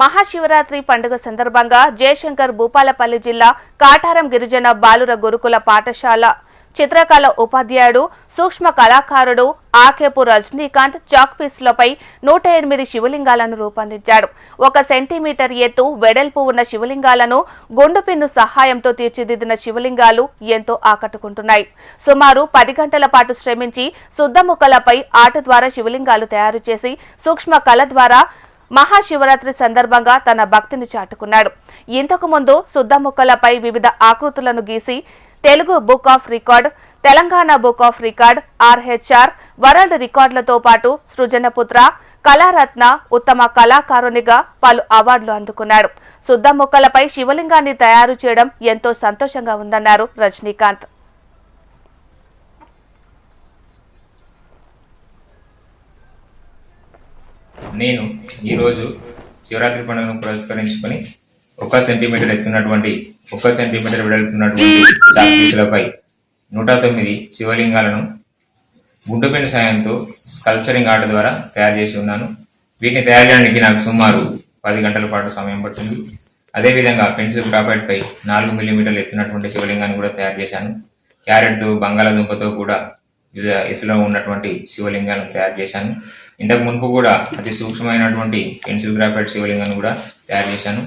మహాశివరాత్రి పండుగ సందర్భంగా జయశంకర్ భూపాలపల్లి జిల్లా కాటారం గిరిజన బాలుర గురుకుల పాఠశాల చిత్రకళ ఉపాధ్యాయుడు సూక్ష్మ కళాకారుడు ఆకేపు రజనీకాంత్ చాక్ పీస్లపై 108 శివలింగాలను రూపొందించాడు. 1 సెంటీమీటర్ ఎత్తు వెడల్పు ఉన్న శివలింగాలను గుండు పిన్ను సహాయంతో తీర్చిదిద్దిన శివలింగాలు ఎంతో ఆకట్టుకుంటున్నాయి. సుమారు 10 గంటల పాటు శ్రమించి శుద్ధముక్కలపై ఆట ద్వారా శివలింగాలు తయారు చేసి సూక్ష్మ కళ ద్వారా మహాశివరాత్రి సందర్భంగా తన భక్తిని చాటుకున్నాడు. ఇంతకు ముందు శుద్ధముక్కలపై వివిధ ఆకృతులను గీసి Telugu book of record, Telangana book of record, RHR world రికార్డులతో పాటు సృజనపుత్ర, కళారత్న, ఉత్తమ కళాకారునిగా పలు అవార్డులు అందుకున్నాడు. శుద్ధముక్కలపై శివలింగాన్ని తయారు చేయడం ఎంతో సంతోషంగా ఉందన్నారు రజనీకాంత్. నేను ఈరోజు శివరాత్రి పండుగను పురస్కరించుకొని 1 సెంటీమీటర్ ఎత్తున్నటువంటి 1 సెంటీమీటర్ వెడల్పున్నటువంటి చాక్పీసులపై 109 శివలింగాలను గుండు పెన్ సాయంతో స్కల్ప్చరింగ్ ఆర్ట్ ద్వారా తయారు చేసి ఉన్నాను. వీటిని తయారు చేయడానికి నాకు సుమారు 10 గంటల పాటు సమయం పడుతుంది. అదేవిధంగా పెన్సిల్ గ్రాఫైట్పై 4 మిల్లీమీటర్లు ఎత్తున్నటువంటి శివలింగాన్ని కూడా తయారు చేశాను. క్యారెట్తో, బంగాళాదుంపతో కూడా వివిధ ఎత్తులో ఉన్నటువంటి శివలింగాలను తయారు చేశాను. ఇంతకు మునుపు కూడా అతి సూక్ష్మమైనటువంటి పెన్సిల్ గ్రాఫైట్ శివలింగాన్ని కూడా తయారు చేశాను.